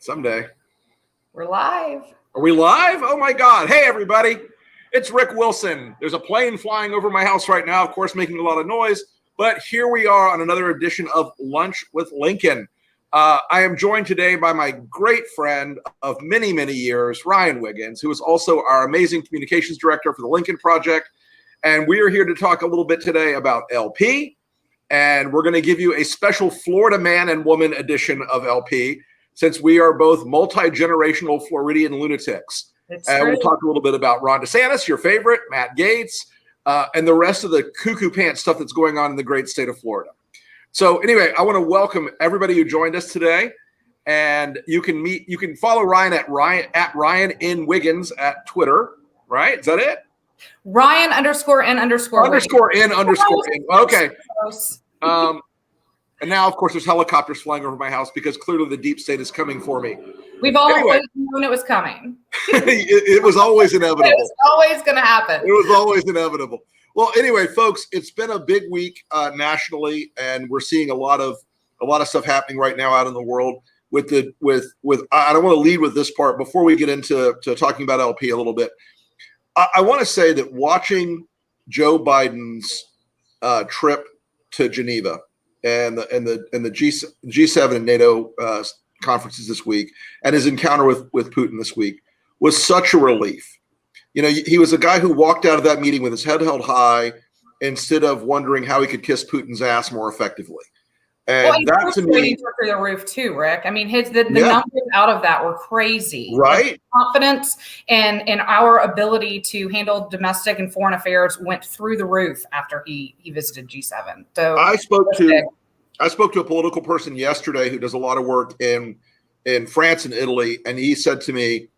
Someday. We're live. Are we live? Oh my God. Hey, everybody. It's Rick Wilson. There's a plane flying over my house right now, of course, making a lot of noise. But here we are on another edition of Lunch with Lincoln. I am joined today by my great friend of many, many years, Ryan Wiggins, who is also our amazing communications director for the Lincoln Project. And we are here to talk a little bit today about LP. And we're going to give you a special Florida man and woman edition of LP, since we are both multi-generational Floridian lunatics. And we'll talk a little bit about Ron DeSantis, your favorite, Matt Gaetz, and the rest of the cuckoo pants stuff that's going on in the great state of Florida. So anyway, I want to welcome everybody who joined us today. And you can follow Ryan at Ryan in Wiggins at Twitter, right? Is that it? Ryan _N_. Okay. And now, of course, there's helicopters flying over my house because clearly the deep state is coming for me. We've always known it was coming. it was always inevitable. It was always going to happen. It was always inevitable. Well, anyway, folks, it's been a big week nationally, and we're seeing a lot of stuff happening right now out in the world. I don't want to lead with this part before we get into talking about LP a little bit. I want to say that watching Joe Biden's trip to Geneva and the G7 and NATO conferences this week, and his encounter with Putin this week was such a relief. You know, he was a guy who walked out of that meeting with his head held high instead of wondering how he could kiss Putin's ass more effectively. And that to me, through the roof too, Rick. I mean, the numbers out of that were crazy. Right? His confidence and our ability to handle domestic and foreign affairs went through the roof after he visited G7. So I spoke to a political person yesterday who does a lot of work in France and Italy, and he said to me,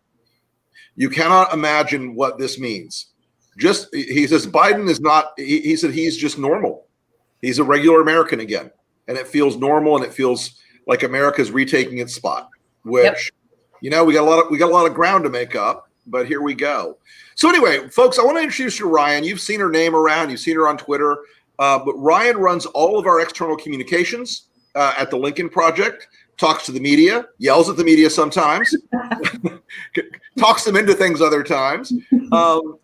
"You cannot imagine what this means." He says Biden is not. He said he's just normal. He's a regular American again. And it feels normal, and it feels like America's retaking its spot. Which, you know, we got a lot of ground to make up, but here we go. So anyway, folks, I want to introduce you to Ryan. You've seen her name around, you've seen her on Twitter, but Ryan runs all of our external communications at the Lincoln Project. Talks to the media, yells at the media sometimes, talks them into things other times.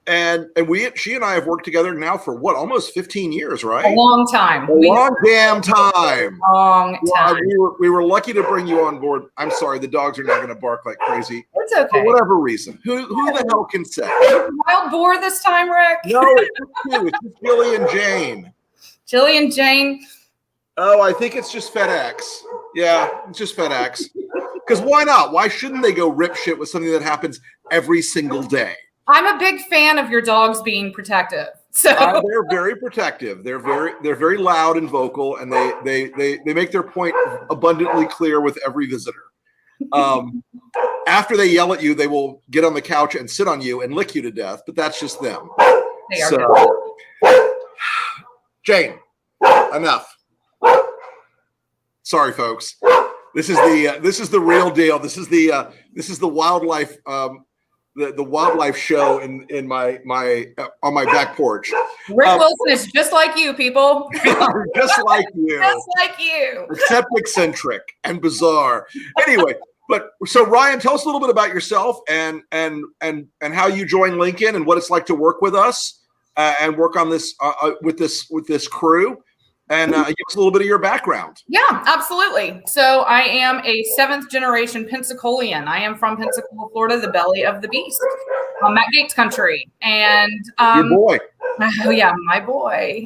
And she and I have worked together now for almost 15 years, right? A long time. Long damn time. Long time. We were lucky to bring you on board. I'm sorry, the dogs are not going to bark like crazy. It's okay. For whatever reason. Who the hell can say? Wild boar this time, Rick? No, it's just Jilly and Jane. Jilly and Jane. Oh, I think it's just FedEx. Yeah, it's just FedEx. Because why not? Why shouldn't they go rip shit with something that happens every single day? I'm a big fan of your dogs being protective. So they're very protective. They're very loud and vocal, and they make their point abundantly clear with every visitor. After they yell at you, they will get on the couch and sit on you and lick you to death. But that's just them. They are good. Jane, enough. Sorry, folks. This is the real deal. This is the wildlife the wildlife show in my on my back porch. Rick Wilson is just like you, people. Just like you. Just like you. Except eccentric and bizarre. Anyway, so Ryan, tell us a little bit about yourself and how you joined Lincoln and what it's like to work with us and work on this with this crew. And give us a little bit of your background. Yeah, absolutely. So I am a 7th generation Pensacolian. I am from Pensacola, Florida, the belly of the beast, Matt Gaetz country. And your boy. Oh yeah, my boy.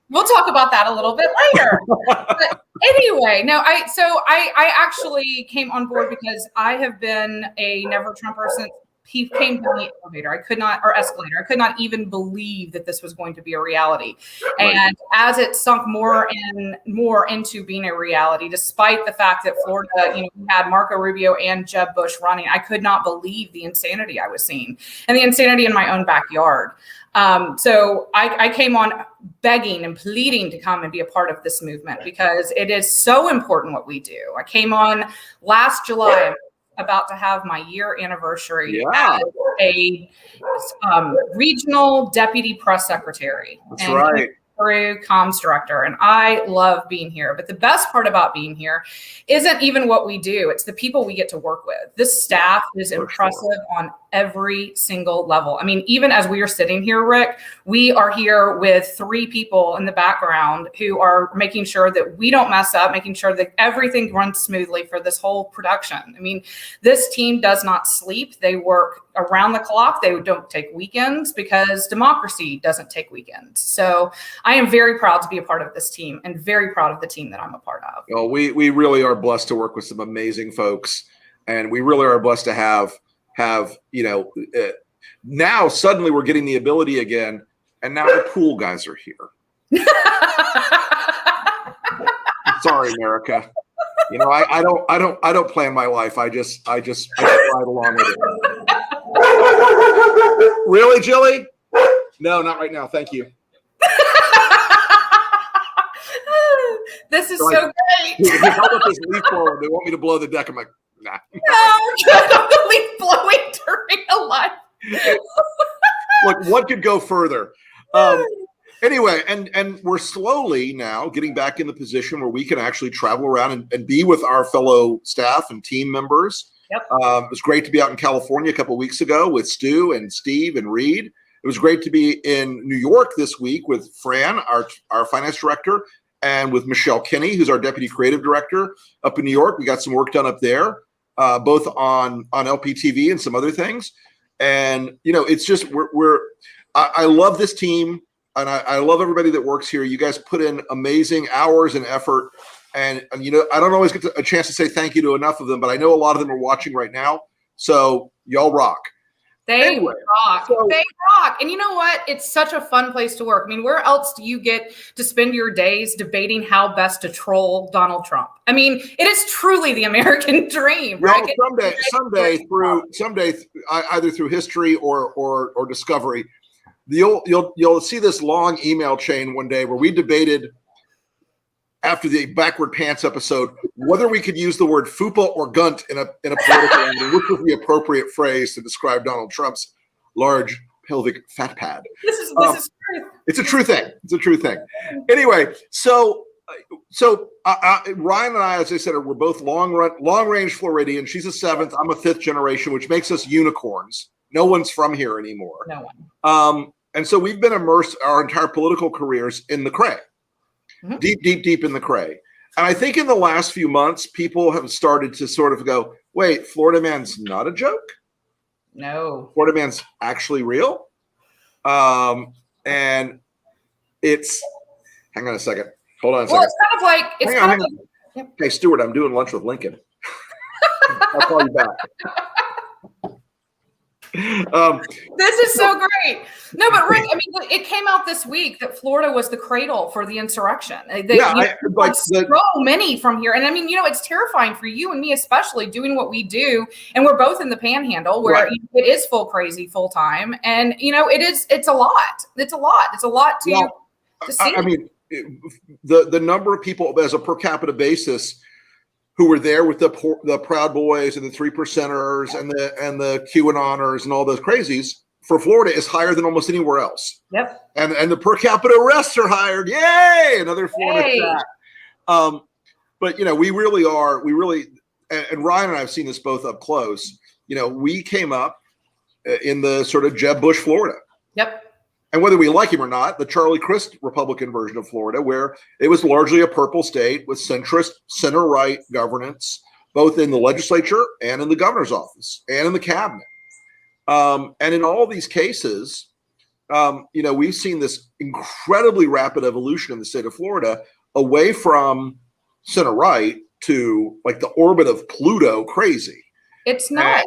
We'll talk about that a little bit later. But anyway, no, I actually came on board because I have been a never Trumper since he came down the escalator. I could not even believe that this was going to be a reality. Right. And as it sunk more into being a reality, despite the fact that Florida, we had Marco Rubio and Jeb Bush running, I could not believe the insanity I was seeing and the insanity in my own backyard. So I came on begging and pleading to come and be a part of this movement because it is so important what we do. I came on last July. About to have my year anniversary as a regional deputy press secretary. That's right. through comms director, and I love being here. But the best part about being here isn't even what we do. It's the people we get to work with. This staff is impressive on every single level. I mean, even as we are sitting here, Rick, we are here with 3 people in the background who are making sure that we don't mess up, making sure that everything runs smoothly for this whole production. I mean, this team does not sleep. They work around the clock. They don't take weekends because democracy doesn't take weekends. So I am very proud to be a part of this team and very proud of the team that I'm a part of. Well, we really are blessed to work with some amazing folks, and we really are blessed to have now suddenly we're getting the ability again, and now the pool guys are here. Sorry, America. I don't plan my life. I just ride along with it. Really, Jilly? No, not right now. Thank you. This is so great. He held up his leaf blower. They want me to blow the deck. I'm like, nah. No, the leaf blowing during a live. Look, what could go further? Anyway, and we're slowly now getting back in the position where we can actually travel around and be with our fellow staff and team members. Yep. It was great to be out in California a couple of weeks ago with Stu and Steve and Reed. It was great to be in New York this week with Fran, our finance director, and with Michelle Kinney, who's our deputy creative director up in New York. We got some work done up there, both on LPTV and some other things. And it's just I love this team, and I love everybody that works here. You guys put in amazing hours and effort. And I don't always get a chance to say thank you to enough of them, but I know a lot of them are watching right now. So y'all rock. They rock. They rock. And you know what? It's such a fun place to work. I mean, where else do you get to spend your days debating how best to troll Donald Trump? I mean, it is truly the American dream. Right? Someday, either through history or discovery, you'll see this long email chain one day where we debated, after the Backward Pants episode, whether we could use the word fupa or gunt in a political angle, which was the appropriate phrase to describe Donald Trump's large pelvic fat pad. This is true. It's a true thing. It's a true thing. Anyway, so Ryan and I, as I said, we're both long range Floridian. She's a 7th. I'm a 5th generation, which makes us unicorns. No one's from here anymore. No one. And so we've been immersed our entire political careers in the Cray. Mm-hmm. Deep in the Cray. And I think in the last few months, people have started to sort of go, wait, Florida man's not a joke? No. Florida man's actually real? And it's, hang on a second. Hold on a second. Well, it's kind of like, Hey, Stuart, I'm doing lunch with Lincoln. I'll call you back. This is so great. No, but Rick, I mean, it came out this week that Florida was the cradle for the insurrection. So many from here. And I mean, it's terrifying for you and me, especially doing what we do. And we're both in the panhandle where it is full crazy full time. And, it's a lot. It's a lot. It's a lot to see. I mean, the number of people as a per capita basis who were there with the Proud Boys and the 3%ers and the QAnoners and all those crazies for Florida is higher than almost anywhere else. Yep. And the per capita arrests are higher. Yay! Another Florida stat. But we really are. And Ryan and I have seen this both up close. We came up in the sort of Jeb Bush Florida. Yep. And whether we like him or not, the Charlie Crist Republican version of Florida, where it was largely a purple state with centrist, center-right governance, both in the legislature and in the governor's office and in the cabinet. And in all these cases, we've seen this incredibly rapid evolution in the state of Florida away from center-right to like the orbit of Pluto crazy. It's not.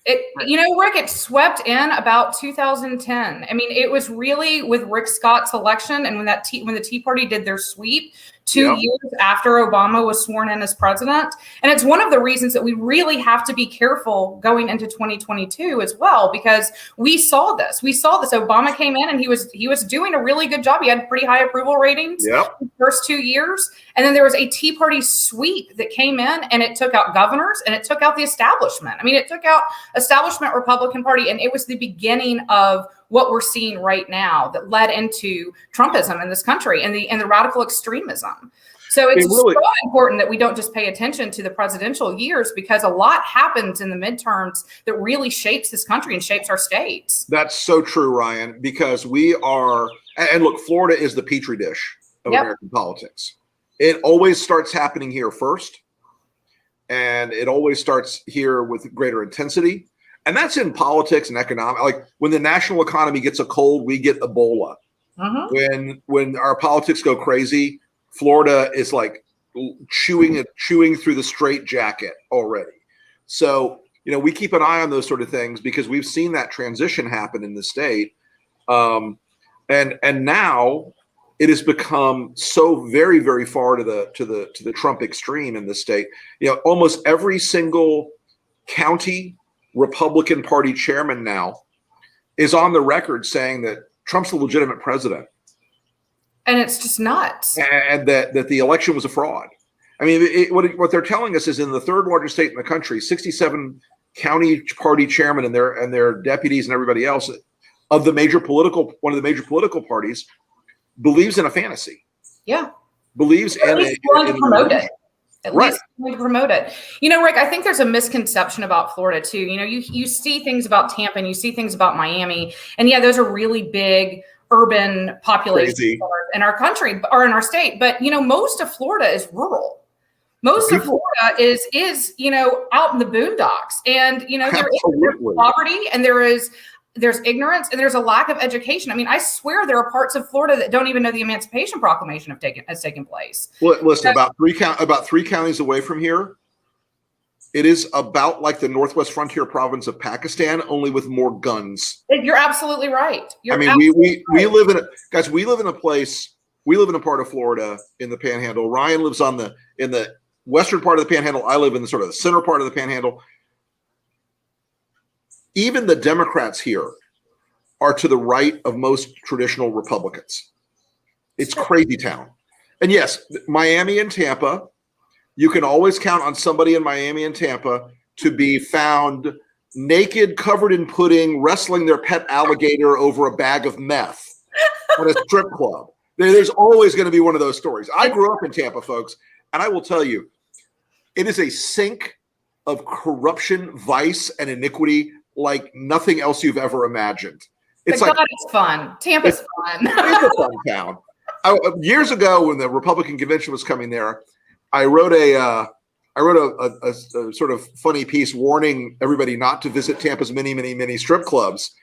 Rick, it swept in about 2010. I mean, it was really with Rick Scott's election, and when the Tea Party did their sweep 2 years after Obama was sworn in as president. And it's one of the reasons that we really have to be careful going into 2022 as well, because we saw this. Obama came in and he was doing a really good job. He had pretty high approval ratings in the first 2 years. And then there was a Tea Party sweep that came in and it took out governors and it took out the establishment. I mean, it took out establishment Republican Party, and it was the beginning of what we're seeing right now that led into Trumpism in this country and the radical extremism. So it's really so important that we don't just pay attention to the presidential years, because a lot happens in the midterms that really shapes this country and shapes our states. That's so true, Ryan, because we are, and look, Florida is the petri dish of American politics. It always starts happening here first, and it always starts here with greater intensity. And that's in politics and economics. Like when the national economy gets a cold, we get Ebola. When our politics go crazy, Florida is like chewing through the straitjacket already. So, we keep an eye on those sort of things because we've seen that transition happen in the state. And now it has become so very, very far to the Trump extreme in the state. Almost every single county Republican Party chairman now is on the record saying that Trump's the legitimate president. And it's just nuts. And that the election was a fraud. I mean, what they're telling us is in the third largest state in the country, 67 county party chairmen and their deputies and everybody else of one of the major political parties believes in a fantasy. Yeah. Believes in to promote it. At least to promote it. Rick, I think there's a misconception about Florida too. You see things about Tampa and you see things about Miami, and those are really big urban populations in our country or in our state. But most of Florida is rural. Most of Florida is out in the boondocks, and there is poverty, and there's ignorance, and there's a lack of education. I mean, I swear there are parts of Florida that don't even know the Emancipation Proclamation has taken place. Well, listen, about three counties away from here, it is about like the Northwest Frontier province of Pakistan, only with more guns. You're absolutely right. We live in a place. We live in a part of Florida in the Panhandle. Ryan lives in the western part of the Panhandle. I live in the sort of the center part of the Panhandle. Even the Democrats here are to the right of most traditional Republicans. It's crazy town. And yes, Miami and Tampa, you can always count on somebody in Miami and Tampa to be found naked, covered in pudding, wrestling their pet alligator over a bag of meth at a strip club. There's always going to be one of those stories. I grew up in Tampa, folks, and I will tell you, it is a sink of corruption, vice, and iniquity like nothing else you've ever imagined. It's fun. Tampa's fun. It's a fun town. Years ago, when the Republican convention was coming there, I wrote a sort of funny piece warning everybody not to visit Tampa's many strip clubs,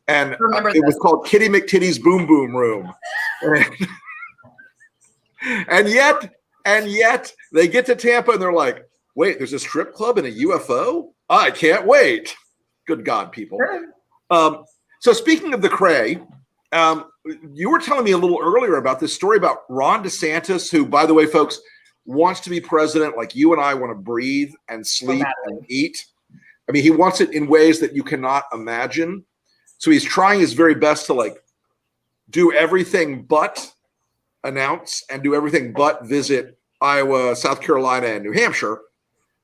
and it was called Kitty McTitty's Boom Boom Room. and yet they get to Tampa and they're like, wait, there's a strip club and a UFO? I can't wait. Good God, people. Sure. So speaking of the cray, you were telling me a little earlier about this story about Ron DeSantis, who, by the way, folks, wants to be president like you and I want to breathe and sleep and eat. I mean, he wants it in ways that you cannot imagine. So he's trying his very best to do everything but announce and do everything but visit Iowa, South Carolina, and New Hampshire,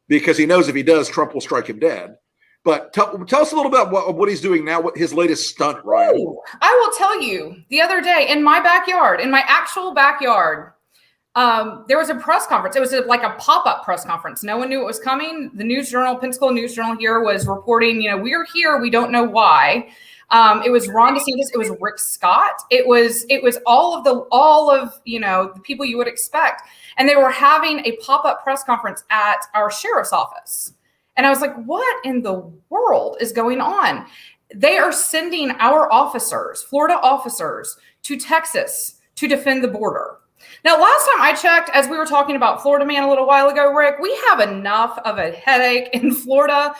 because he knows if he does, Trump will strike him dead. But tell us a little bit about what he's doing now, what his latest stunt, Ryan. Ooh, I will tell you, the other day in my backyard, in my actual backyard, there was a press conference. It was like a pop-up press conference. No one knew it was coming. The News Journal, Pensacola News Journal here was reporting, we're here. We don't know why. It was Ron DeSantis. It was Rick Scott. It was all of the people you would expect. And they were having a pop-up press conference at our sheriff's office. And I was like, what in the world is going on? They are sending our officers, Florida officers, to Texas to defend the border. Now, last time I checked, as we were talking about Florida Man a little while ago, Rick, we have enough of a headache in Florida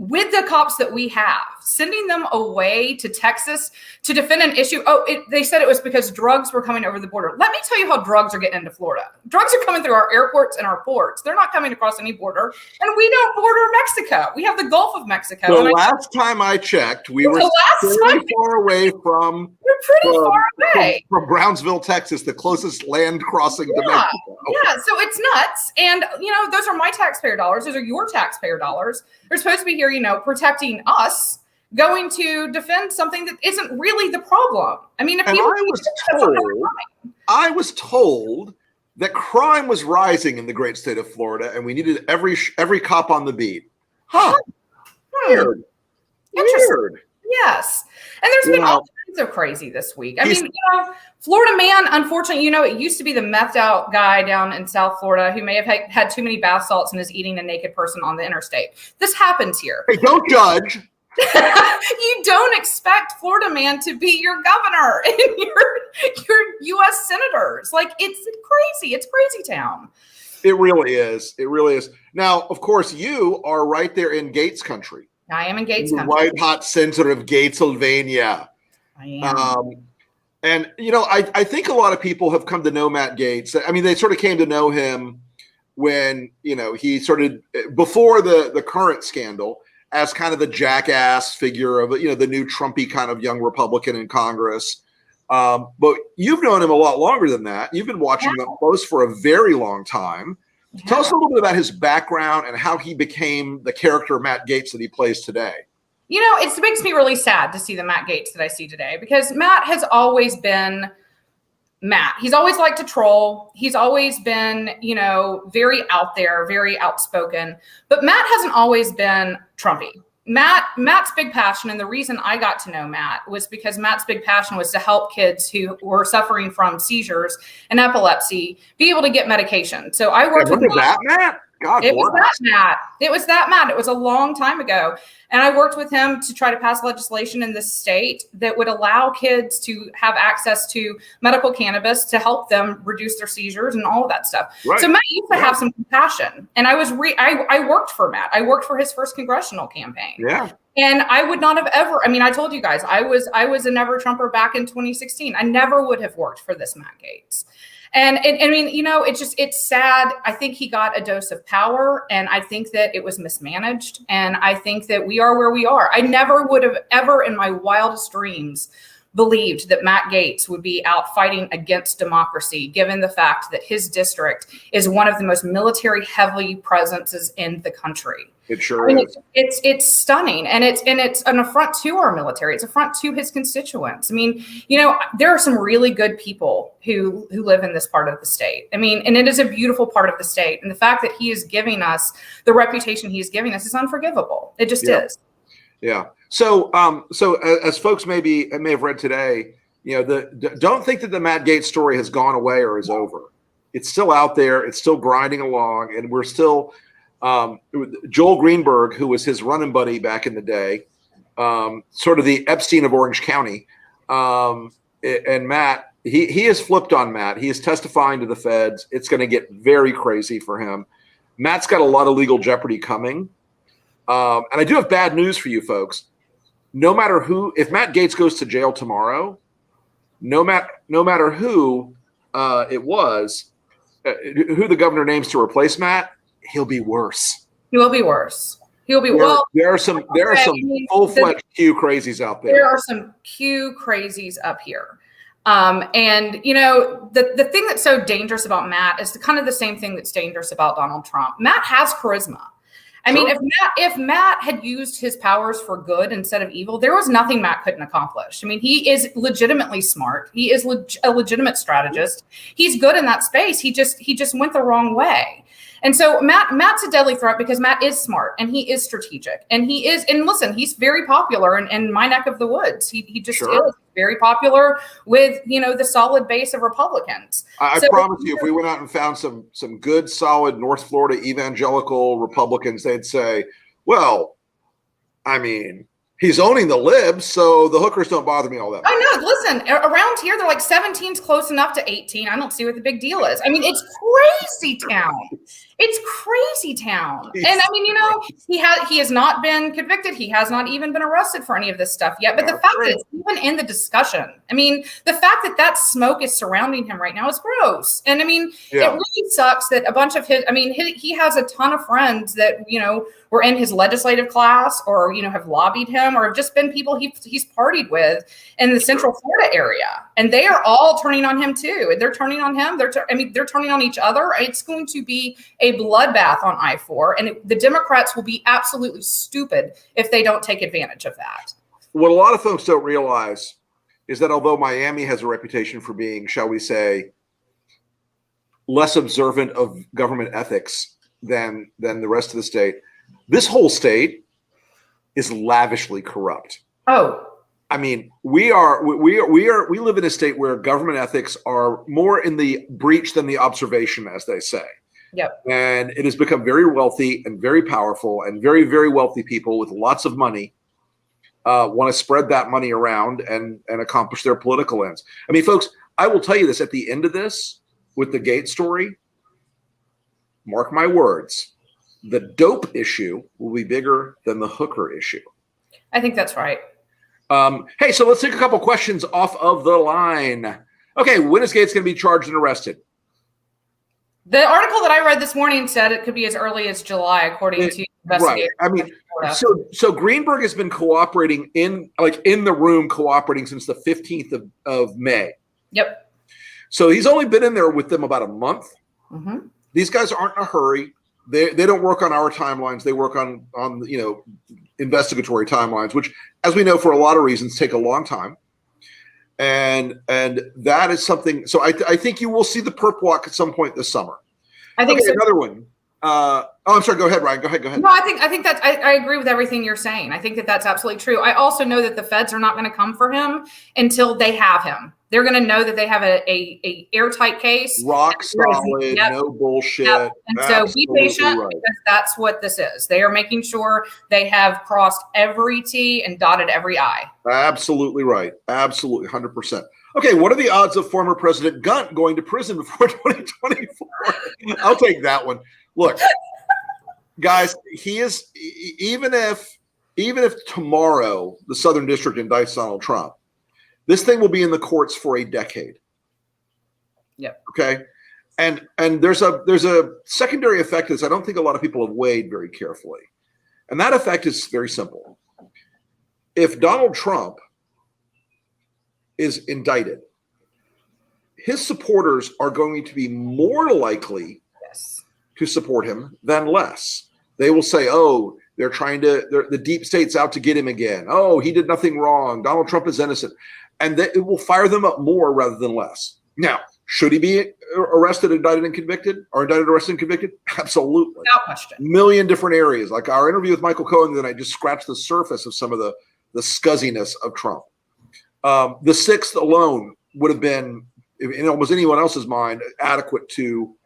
with the cops that we have, sending them away to Texas to defend an issue. They said it was because drugs were coming over the border. Let me tell you how drugs are getting into Florida. Drugs are coming through our airports and our ports. They're not coming across any border. And we don't border Mexico. We have the Gulf of Mexico. The last time I checked, we were very far away from... We're pretty far away. From Brownsville, Texas, the closest land crossing to Mexico. Yeah, so it's nuts. And, those are my taxpayer dollars. Those are your taxpayer dollars. They're supposed to be here, protecting us, going to defend something that isn't really the problem. I mean, if And people I was told that crime was rising in the great state of Florida, and we needed every cop on the beat. Huh? Weird. Weird. Yes, and there's been all kinds of crazy this week. I mean, Florida man, unfortunately, it used to be the methed out guy down in South Florida who may have had too many bath salts and is eating a naked person on the interstate. This happens here. Hey, don't judge. You don't expect Florida man to be your governor and your U.S. senators. Like, it's crazy. It's crazy town. It really is. It really is. Now, of course, you are right there in Gates country. I am in Gates country. White hot center of Gatesylvania. I am. And, I think a lot of people have come to know Matt Gaetz. I mean, they sort of came to know him when, he started before the current scandal as kind of the jackass figure of, the new Trumpy kind of young Republican in Congress. But you've known him a lot longer than that. You've been watching him up close for a very long time. Yeah. Tell us a little bit about his background and how he became the character Matt Gaetz that he plays today. It makes me really sad to see the Matt Gaetz that I see today, because Matt has always been Matt. He's always liked to troll. He's always been, very out there, very outspoken. But Matt hasn't always been Trumpy. Matt's big passion, and the reason I got to know Matt was because Matt's big passion was to help kids who were suffering from seizures and epilepsy be able to get medication. So I worked with Matt. God, it was that Matt. It was that Matt. It was a long time ago. And I worked with him to try to pass legislation in this state that would allow kids to have access to medical cannabis to help them reduce their seizures and all of that stuff. Right. So Matt used to have some compassion. And I worked for Matt. I worked for his first congressional campaign. Yeah. And I would not have ever, I told you guys, I was a never Trumper back in 2016. I never would have worked for this Matt Gaetz. And it's sad. I think he got a dose of power, and I think that it was mismanaged. And I think that we are where we are. I never would have ever in my wildest dreams believed that Matt Gaetz would be out fighting against democracy, given the fact that his district is one of the most military heavy presences in the country. It sure is. It's stunning, and it's an affront to our military. It's an affront to his constituents. There are some really good people who live in this part of the state. And it is a beautiful part of the state. And the fact that he is giving us the reputation he is giving us is unforgivable. It just is. Yeah. So as folks may have read today, don't think that the Matt Gaetz story has gone away or is over. It's still out there. It's still grinding along, and we're still. Joel Greenberg, who was his running buddy back in the day, sort of the Epstein of Orange County, and Matt, he has flipped on Matt. He is testifying to the feds. It's going to get very crazy for him. Matt's got a lot of legal jeopardy coming. And I do have bad news for you folks. No matter who, if Matt Gaetz goes to jail tomorrow, no matter who it was, who the governor names to replace Matt, he'll be worse. He will be worse. He'll be There are some full-fledged Q crazies out there. There are some Q crazies up here. And the thing that's so dangerous about Matt is kind of the same thing that's dangerous about Donald Trump. Matt has charisma. If Matt had used his powers for good instead of evil, there was nothing Matt couldn't accomplish. He is legitimately smart. He is a legitimate strategist. He's good in that space. He just went the wrong way. And so Matt's a deadly threat because Matt is smart and he is strategic and he's very popular in my neck of the woods. He just is very popular with, the solid base of Republicans. I promise you, if we went out and found some good, solid North Florida evangelical Republicans, they'd say, well, he's owning the libs, so the hookers don't bother me all that much. I know. Listen, around here, they're like 17's close enough to 18. I don't see what the big deal is. It's crazy town. It's crazy town. And he has not been convicted. He has not even been arrested for any of this stuff yet. But the fact that it's even in the discussion, the fact that smoke is surrounding him right now is gross. And it really sucks that a bunch of his, he has a ton of friends that, were in his legislative class or, have lobbied him or have just been people he's partied with in the Central Florida area. And they are all turning on him too. They're turning on him. They're turning on each other. It's going to be a bloodbath on I-4. And the Democrats will be absolutely stupid if they don't take advantage of that. what a lot of folks don't realize is that although Miami has a reputation for being, shall we say, less observant of government ethics than the rest of the state, this whole state is lavishly corrupt. Oh, I mean, we live in a state where government ethics are more in the breach than the observation, as they say. yep. And it has become very wealthy and very powerful, and very, very wealthy people with lots of money want to spread that money around and accomplish their political ends. I mean, folks, I will tell you this at the end of this with the Gates story, mark my words, the dope issue will be bigger than the hooker issue. I think that's right. Hey, so let's take a couple questions off of the line. Okay, when is Gates going to be charged and arrested? The article that I read this morning said it could be as early as July, according to investigators. Right. I mean, so Greenberg has been cooperating in the room, cooperating since the 15th of May. Yep. So he's only been in there with them about a month. Mm-hmm. These guys aren't in a hurry. They don't work on our timelines. They work on investigatory timelines, which, as we know, for a lot of reasons, take a long time. And that is something. So I think you will see the perp walk at some point this summer. I think so. Another one. I'm sorry. Go ahead, Ryan. Go ahead. No, I think that's. I agree with everything you're saying. I think that that's absolutely true. I also know that the feds are not going to come for him until they have him. They're going to know that they have a airtight case, rock solid, yep. no bullshit. Yep. And so be patient, right. because that's what this is. They are making sure they have crossed every T and dotted every I. Absolutely right. Absolutely, 100%. Okay, what are the odds of former President Gunt going to prison before 2024? I'll take that one. Look, guys, he is, even if tomorrow the Southern District indicts Donald Trump, this thing will be in the courts for a decade. Yep. Okay. And there's a secondary effect that I don't think a lot of people have weighed very carefully. And that effect is very simple. If Donald Trump is indicted, his supporters are going to be more likely to support him than less. They will say, oh, the deep state's out to get him again. Oh, he did nothing wrong. Donald Trump is innocent. And it will fire them up more rather than less. Now, should he be arrested, indicted, and convicted? Or indicted, arrested, and convicted? Absolutely. Without question. Million different areas. Like our interview with Michael Cohen, then I just scratched the surface of some of the scuzziness of Trump. The sixth alone would have been, in almost anyone else's mind, adequate to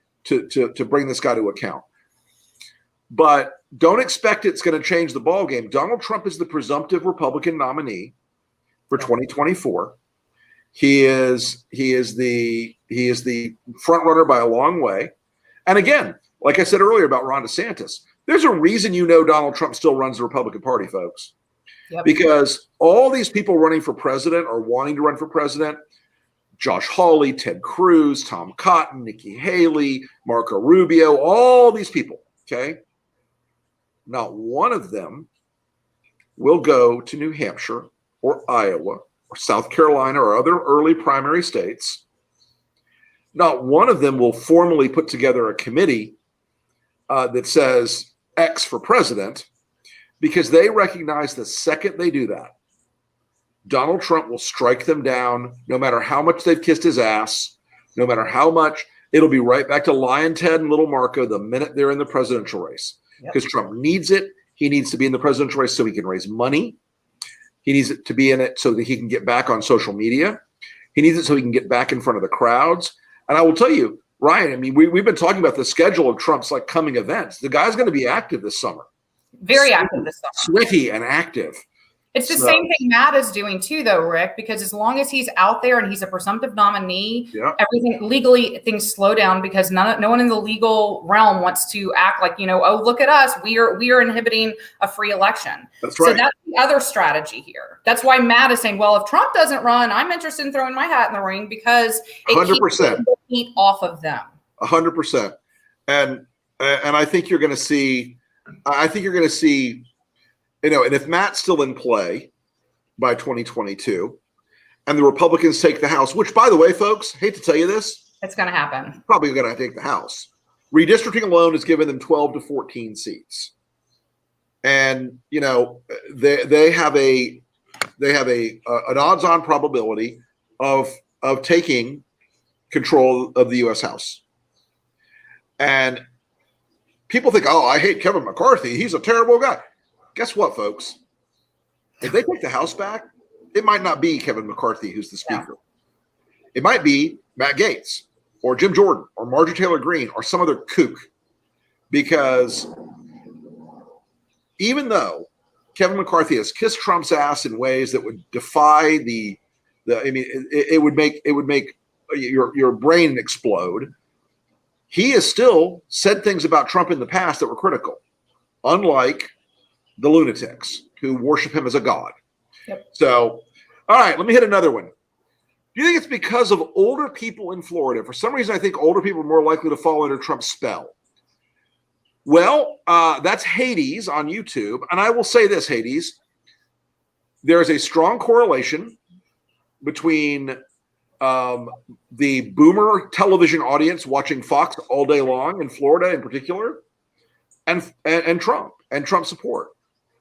bring this guy to account. But don't expect it's going to change the ballgame. Donald Trump is the presumptive Republican nominee for 2024. He is the front runner by a long way. And again, like I said earlier about Ron DeSantis, there's a reason Donald Trump still runs the Republican Party, folks. Yep. Because all these people running for president or wanting to run for president, Josh Hawley, Ted Cruz, Tom Cotton, Nikki Haley, Marco Rubio, all these people, okay? Not one of them will go to New Hampshire or Iowa or South Carolina or other early primary states. Not one of them will formally put together a committee that says X for president, because they recognize the second they do that, Donald Trump will strike them down no matter how much they've kissed his ass, no matter how much. It'll be right back to Lion Ted and Little Marco the minute they're in the presidential race, because Trump needs it. He needs to be in the presidential race so he can raise money. He needs it to be in it so that he can get back on social media. He needs it so he can get back in front of the crowds. And I will tell you, Ryan, I mean, we've been talking about the schedule of Trump's coming events. The guy's going to be active this summer. Very active this summer. Sweaty and active. It's the same thing Matt is doing too, though, Rick, because as long as he's out there and he's a presumptive nominee, everything legally, things slow down, because no one in the legal realm wants to act like, oh, look at us. We are inhibiting a free election. That's right. So that's the other strategy here. That's why Matt is saying, well, if Trump doesn't run, I'm interested in throwing my hat in the ring, because it 100%. keeps the heat off of them. 100%. And I think you're going to see, and if Matt's still in play by 2022 and the Republicans take the House, which, by the way, folks, hate to tell you this, it's going to happen. Probably going to take the House. Redistricting alone has given them 12 to 14 seats. And, they have a an odds-on probability of taking control of the U.S. House. And people think, oh, I hate Kevin McCarthy. He's a terrible guy. Guess what, folks? If they take the House back, it might not be Kevin McCarthy who's the speaker. Yeah. It might be Matt Gaetz or Jim Jordan or Marjorie Taylor Greene or some other kook. Because even though Kevin McCarthy has kissed Trump's ass in ways that would defy it would make your brain explode. He has still said things about Trump in the past that were critical, unlike the lunatics who worship him as a god. Yep. So, all right, let me hit another one. Do you think it's because of older people in Florida? For some reason, I think older people are more likely to fall under Trump's spell. Well, that's Hades on YouTube. And I will say this, Hades, there is a strong correlation between the boomer television audience watching Fox all day long in Florida in particular, and Trump and Trump support.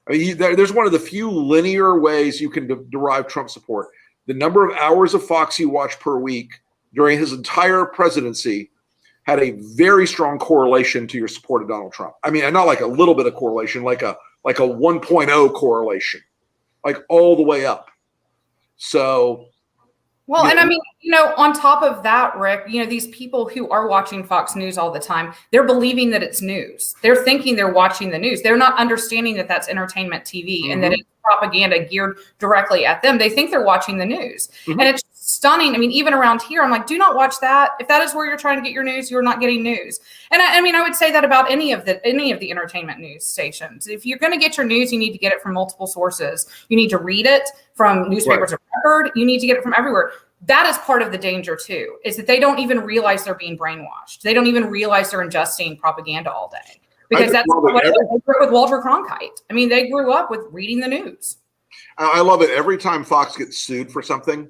I mean, there's one of the few linear ways you can derive Trump support. The number of hours of Fox you watch per week during his entire presidency had a very strong correlation to your support of Donald Trump. I mean, not like a little bit of correlation, like a 1.0 correlation, like all the way up. So, well, and I mean, on top of that, Rick, these people who are watching Fox News all the time, they're believing that it's news. They're thinking they're watching the news. They're not understanding that that's entertainment TV and that it's propaganda geared directly at them. They think they're watching the news. And it's stunning. I mean, even around here, I'm like, do not watch that. If that is where you're trying to get your news, you're not getting news. And I mean, I would say that about any of the entertainment news stations. If you're going to get your news, you need to get it from multiple sources. You need to read it from newspapers of record. You need to get it from everywhere. That is part of the danger too, is that they don't even realize they're being brainwashed. They don't even realize they're ingesting propaganda all day. Because that's what they grew up with Walter Cronkite. I mean, they grew up with reading the news. I love it. Every time Fox gets sued for something,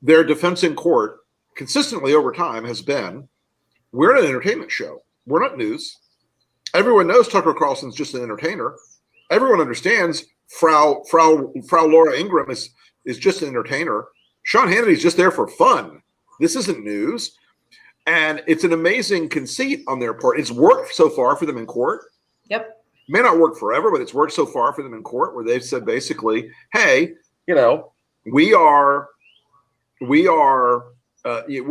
their defense in court consistently over time has been, we're an entertainment show. We're not news. Everyone knows Tucker Carlson's just an entertainer. Everyone understands Frau Laura Ingraham is just an entertainer. Sean Hannity's just there for fun. This isn't news. And it's an amazing conceit on their part. It's worked so far for them in court. Yep. May not work forever, but it's worked so far for them in court where they've said basically, hey, we're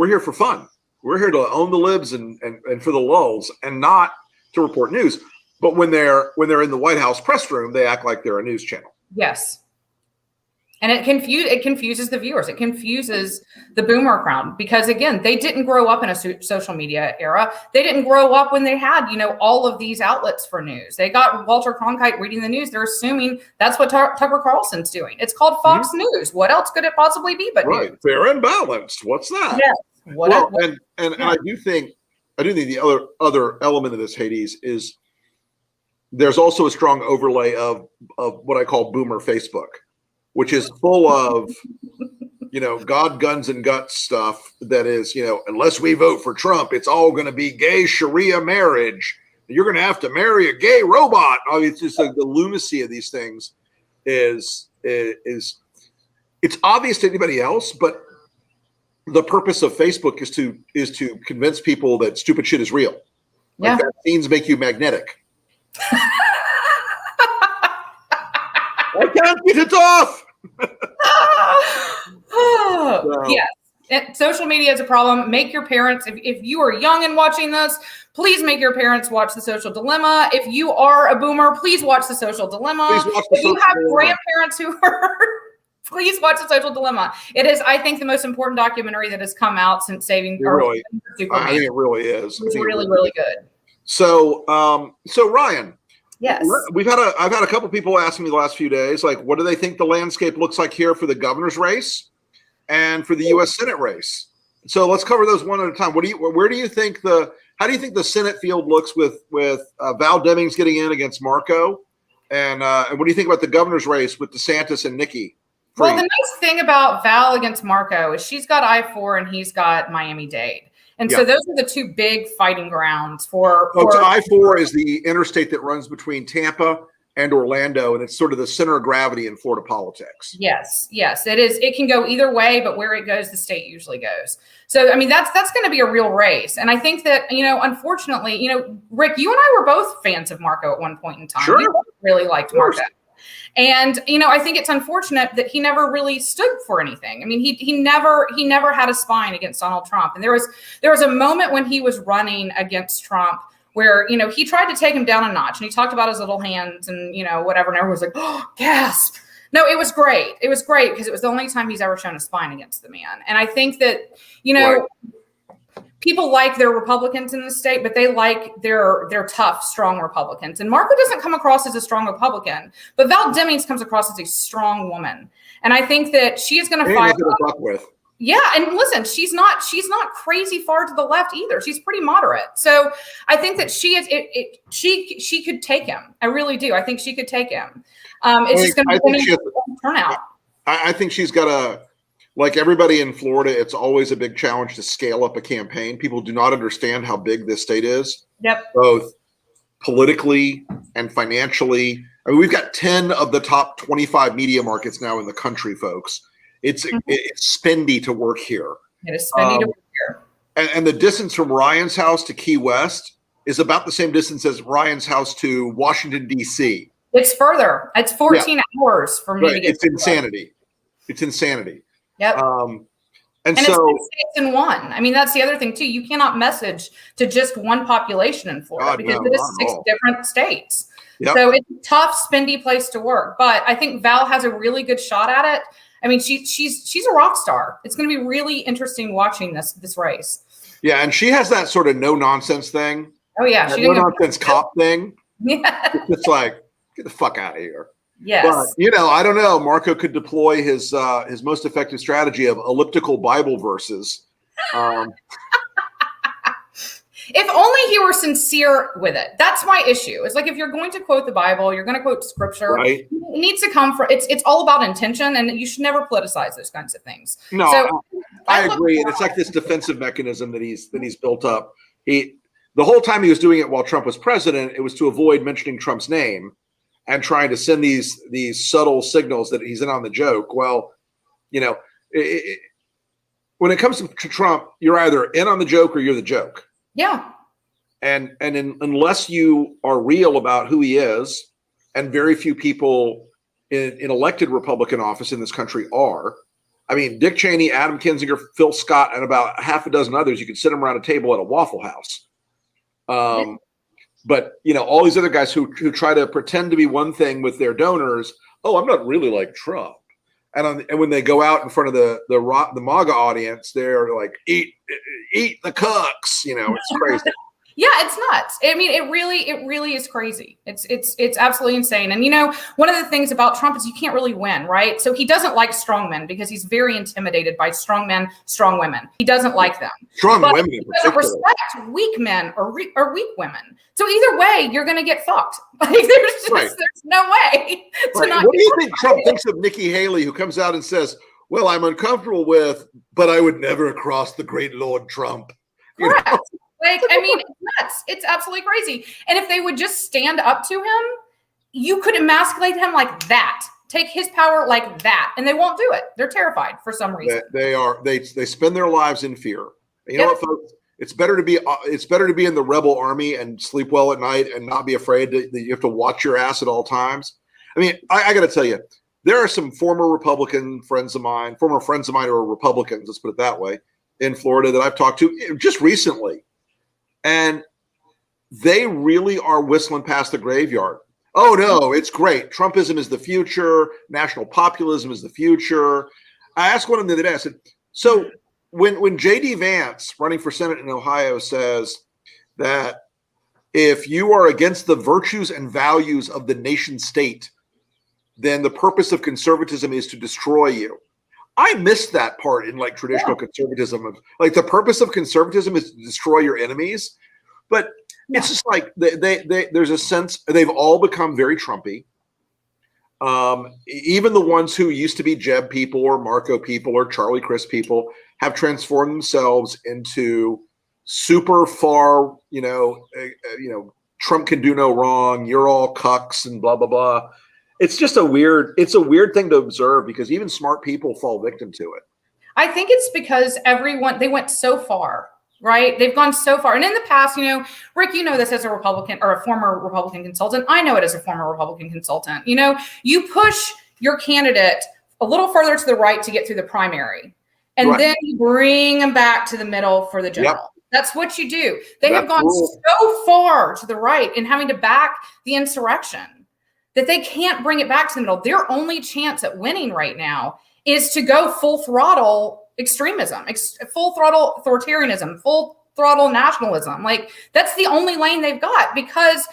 here for fun. We're here to own the libs and for the lulz and not to report news. But when they're in the White House press room, they act like they're a news channel. Yes. And it confuses the viewers. It confuses the boomer crowd because, again, they didn't grow up in a social media era. They didn't grow up when they had, all of these outlets for news. They got Walter Cronkite reading the news. They're assuming that's what Tucker Carlson's doing. It's called Fox News. What else could it possibly be but news? Fair and balanced. What's that? Yes. And I do think the other element of this, Hades, is there's also a strong overlay of what I call boomer Facebook, which is full of, God, guns, and guts stuff that is, unless we vote for Trump, it's all going to be gay Sharia marriage. You're going to have to marry a gay robot. I mean, it's just like the lunacy of these things is it's obvious to anybody else, but the purpose of Facebook is to convince people that stupid shit is real. Like vaccines make you magnetic. I can't get it off. Yes. Social media is a problem. Make your parents, if you are young and watching this, please make your parents watch The Social Dilemma. If you are a boomer, please watch The Social Dilemma. If you have grandparents who are, please watch The Social Dilemma. It is, I think, the most important documentary that has come out since saving. I think it really is. It's really, really good. So Ryan. Yes. I've had a couple people asking me the last few days, like, what do they think the landscape looks like here for the governor's race and for the U.S. Senate race? So let's cover those one at a time. How do you think the Senate field looks with Val Demings getting in against Marco? And what do you think about the governor's race with DeSantis and Nikki? Well, the nice thing about Val against Marco is she's got I-4 and he's got Miami-Dade. And so those are the two big fighting grounds for. I-4 is the interstate that runs between Tampa and Orlando, and it's sort of the center of gravity in Florida politics. Yes, it is. It can go either way, but where it goes, the state usually goes. So, I mean, that's going to be a real race. And I think that, unfortunately, Rick, you and I were both fans of Marco at one point in time. Sure. We both really liked Marco. And, I think it's unfortunate that he never really stood for anything. I mean, he never had a spine against Donald Trump. And there was a moment when he was running against Trump where, he tried to take him down a notch, and he talked about his little hands and, whatever. And everyone was like, oh, gasp. No, it was great. It was great because it was the only time he's ever shown a spine against the man. And I think that, Right. people like their Republicans in the state, but they like their tough, strong Republicans. And Marco doesn't come across as a strong Republican, but Val Demings comes across as a strong woman. And I think that she is going to fight. Yeah, and listen, she's not crazy far to the left either. She's pretty moderate. So I think that she could take him. I really do. I think she could take him. It's just going to be a turnout. I think she's got a, like everybody in Florida, it's always a big challenge to scale up a campaign. People do not understand how big this state is. Yep. Both politically and financially. I mean, we've got 10 of the top 25 media markets now in the country, folks. It's spendy to work here. It is spendy to work here. And the distance from Ryan's house to Key West is about the same distance as Ryan's house to Washington, D.C. It's further. It's 14 hours for me to get. It's insanity. It's insanity. Yep. And so it's states in one. I mean, that's the other thing too. You cannot message to just one population in Florida because it is 6 different states. Yep. So it's a tough, spendy place to work. But I think Val has a really good shot at it. I mean, she's a rock star. It's going to be really interesting watching this race. Yeah, and she has that sort of no nonsense thing. Oh yeah, no nonsense cop thing. Yeah, it's like, get the fuck out of here. Yes. But, I don't know. Marco could deploy his most effective strategy of elliptical Bible verses. If only he were sincere with it. That's my issue. It's like if you're going to quote the Bible, you're going to quote scripture. Right. It needs to come from. It's all about intention, and you should never politicize those kinds of things. No, so, I agree. And it's like this defensive mechanism that he's built up. The whole time he was doing it while Trump was president, it was to avoid mentioning Trump's name and trying to send these subtle signals that he's in on the joke. Well, when it comes to Trump, you're either in on the joke or you're the joke. Yeah. And unless you are real about who he is, and very few people in elected Republican office in this country are. I mean, Dick Cheney, Adam Kinzinger, Phil Scott, and about half a dozen others, you could sit them around a table at a Waffle House. But, all these other guys who try to pretend to be one thing with their donors, oh, I'm not really like Trump. And when they go out in front of the MAGA audience, they're like, eat the cooks. It's crazy. Yeah, it's nuts. I mean, it really is crazy. It's absolutely insane. And one of the things about Trump is you can't really win, right? So he doesn't like strong men because he's very intimidated by strong men, strong women. He doesn't like them. Strong women in particular. He particular. doesn't respect weak men or weak women. So either way, you're going to get fucked. Like there's no way to not. What do you think Trump thinks of Nikki Haley, who comes out and says, "Well, I'm uncomfortable with, but I would never cross the great Lord Trump." Correct. Like, I mean, it's nuts. It's absolutely crazy. And if they would just stand up to him, you could emasculate him like that. Take his power like that. And they won't do it. They're terrified for some reason. They spend their lives in fear. You know what, folks? It's better to be in the rebel army and sleep well at night and not be afraid that you have to watch your ass at all times. I mean, I got to tell you, there are some former friends of mine who are Republicans, let's put it that way, in Florida that I've talked to just recently. And they really are whistling past the graveyard. Oh, no, it's great. Trumpism is the future. National populism is the future. I asked one of them the other day, I said, so when J.D. Vance, running for Senate in Ohio, says that if you are against the virtues and values of the nation state, then the purpose of conservatism is to destroy you. I missed that part in traditional conservatism. Like the purpose of conservatism is to destroy your enemies, but it's just like there's a sense they've all become very Trumpy. Even the ones who used to be Jeb people or Marco people or Charlie Crist people have transformed themselves into super far, Trump can do no wrong. You're all cucks and blah, blah, blah. It's just a weird thing to observe because even smart people fall victim to it. I think it's because they went so far, right? They've gone so far. And in the past, Rick, this as a Republican or a former Republican consultant. I know it as a former Republican consultant. You push your candidate a little further to the right to get through the primary. And then you bring them back to the middle for the general. Yep. That's what you do. They have gone so far to the right in having to back the insurrection that they can't bring it back to the middle. Their only chance at winning right now is to go full throttle extremism, full throttle authoritarianism, full throttle nationalism. Like that's the only lane they've got because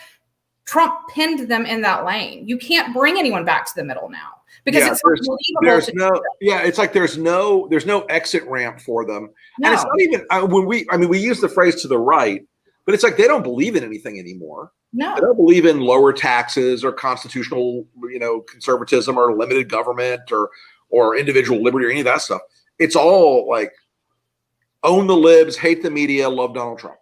Trump pinned them in that lane. You can't bring anyone back to the middle now because it's unbelievable. It's like there's no exit ramp for them. No. And it's not even we use the phrase to the right, but it's like they don't believe in anything anymore. No. They don't believe in lower taxes or constitutional, conservatism or limited government or individual liberty or any of that stuff. It's all like own the libs, hate the media, love Donald Trump.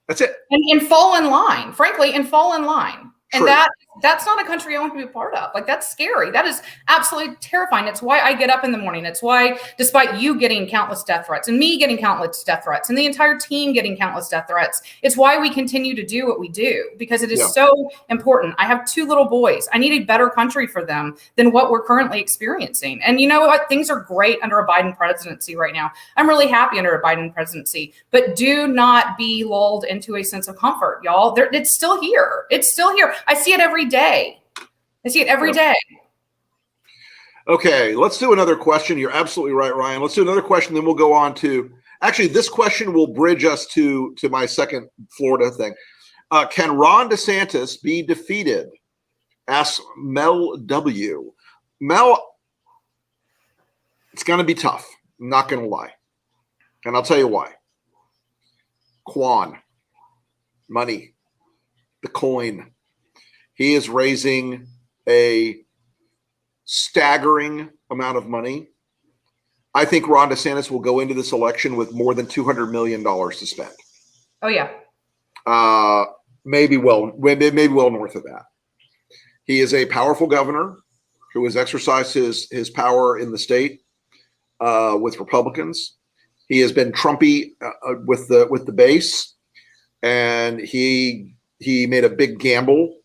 That's it. And fall in line, frankly, and fall in line. True. And that's not a country I want to be a part of. Like that's scary. That is absolutely terrifying. It's why I get up in the morning. It's why, despite you getting countless death threats and me getting countless death threats and the entire team getting countless death threats, it's why we continue to do what we do because it is so important. I have 2 little boys. I need a better country for them than what we're currently experiencing. And you know what? Things are great under a Biden presidency right now. I'm really happy under a Biden presidency, but do not be lulled into a sense of comfort, y'all. It's still here. It's still here. I see it every day. I see it every day. Okay, let's do another question. You're absolutely right, Ryan. Let's do another question, then we'll go on to actually this question will bridge us to my second Florida thing. Can Ron DeSantis be defeated? Asks Mel W. Mel, it's going to be tough. I'm not going to lie. And I'll tell you why. Quan, money, the coin. He is raising a staggering amount of money. I think Ron DeSantis will go into this election with more than $200 million to spend. Oh, yeah. Maybe well north of that. He is a powerful governor who has exercised his power in the state with Republicans. He has been Trumpy with the base, and he made a big gamble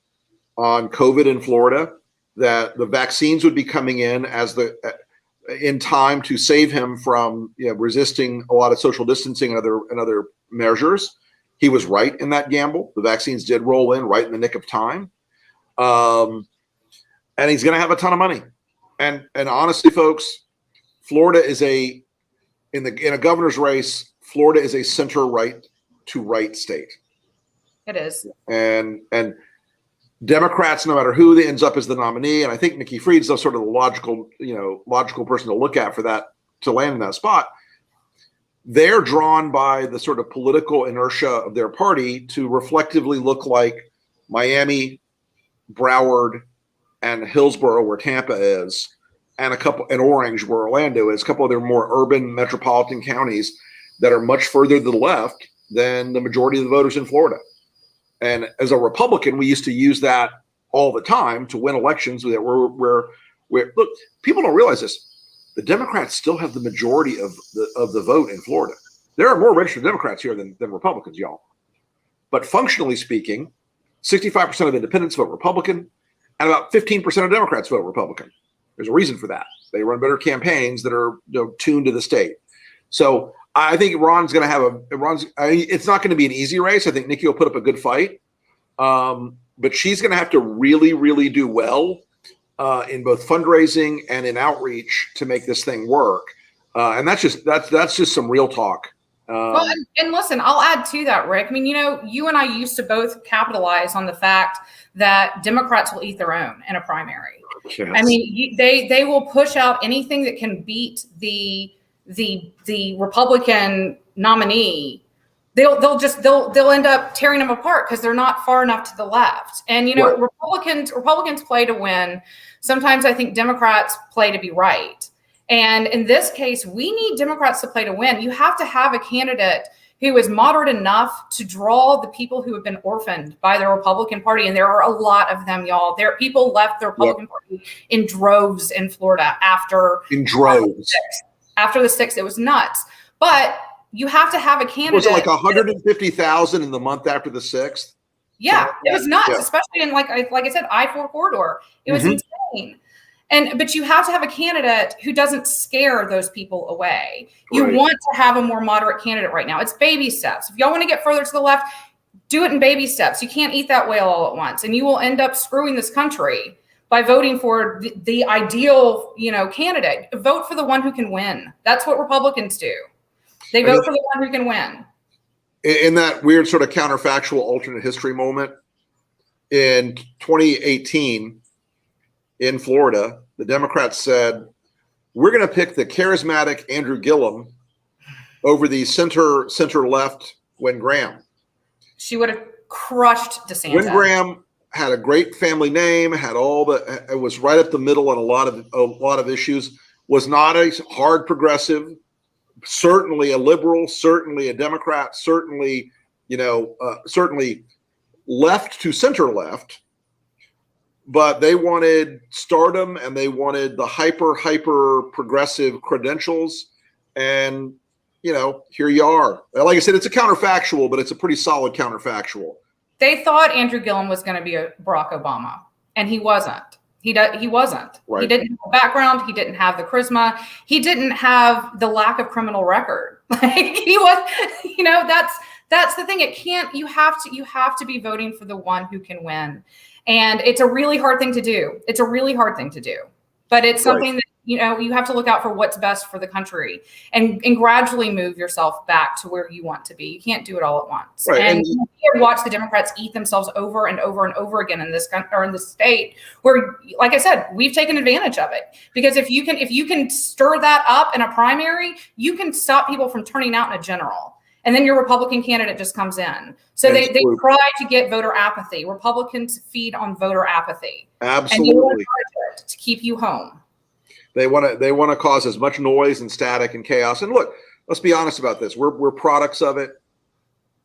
on COVID in Florida that the vaccines would be coming in in time to save him from resisting a lot of social distancing and other measures. He was right in that gamble. The vaccines did roll in right in the nick of time, and he's going to have a ton of money. And honestly, folks, Florida is in a governor's race. Florida is a center right to right state. It is, and Democrats, no matter who ends up as the nominee, and I think Nikki Fried's sort of the logical person to look at for that to land in that spot. They're drawn by the sort of political inertia of their party to reflectively look like Miami, Broward, and Hillsborough, where Tampa is, and Orange, where Orlando is, a couple of their more urban metropolitan counties that are much further to the left than the majority of the voters in Florida. And as a Republican, we used to use that all the time to win elections. Where look, people don't realize this. The Democrats still have the majority of the vote in Florida. There are more registered Democrats here than Republicans, y'all. But functionally speaking, 65% of independents vote Republican, and about 15% of Democrats vote Republican. There's a reason for that. They run better campaigns that are tuned to the state. So I think Ron's going to have it's not going to be an easy race. I think Nikki will put up a good fight. But she's going to have to really, really do well in both fundraising and in outreach to make this thing work. And that's just some real talk. Well, and listen, I'll add to that, Rick. I mean, you and I used to both capitalize on the fact that Democrats will eat their own in a primary. Yes. I mean, they will push out anything that can beat the Republican nominee. They'll end up tearing them apart because they're not far enough to the left. And right. Republicans play to win. Sometimes I think Democrats play to be right. And in this case, we need Democrats to play to win. You have to have a candidate who is moderate enough to draw the people who have been orphaned by the Republican Party. And there are a lot of them, y'all. People left the Republican Party in droves in Florida after the 6th. It was nuts. But you have to have a candidate. Was it like 150,000 in the month after the 6th? Yeah, it was nuts, especially in like I said, I-4 corridor. It was insane. But you have to have a candidate who doesn't scare those people away. You want to have a more moderate candidate right now. It's baby steps. If y'all want to get further to the left, do it in baby steps. You can't eat that whale all at once, and you will end up screwing this country by voting for the ideal, candidate. Vote for the one who can win. That's what Republicans do. They vote for the one who can win. In that weird sort of counterfactual alternate history moment, in 2018 in Florida, the Democrats said, we're going to pick the charismatic Andrew Gillum over the center-left Wynn Graham. She would have crushed DeSantis. Wynn Graham had a great family name, it was right up the middle on a lot of issues, was not a hard progressive, certainly a liberal, certainly a Democrat, certainly left to center left, but they wanted stardom and they wanted the hyper progressive credentials. And, here you are. Like I said, it's a counterfactual, but it's a pretty solid counterfactual. They thought Andrew Gillum was going to be a Barack Obama, and he wasn't. He wasn't. Right. He didn't have a background. He didn't have the charisma. He didn't have the lack of criminal record. He was, that's the thing. You have to be voting for the one who can win. And it's a really hard thing to do. But it's something that, you have to look out for what's best for the country and gradually move yourself back to where you want to be. You can't do it all at once. Right. And you can't watch the Democrats eat themselves over and over and over again in this country or in this state where, like I said, we've taken advantage of it. Because if you can stir that up in a primary, you can stop people from turning out in a general. And then your Republican candidate just comes in. So they try to get voter apathy. Republicans feed on voter apathy. Absolutely. And you want to keep you home. They want to cause as much noise and static and chaos. And look, let's be honest about this. We're products of it.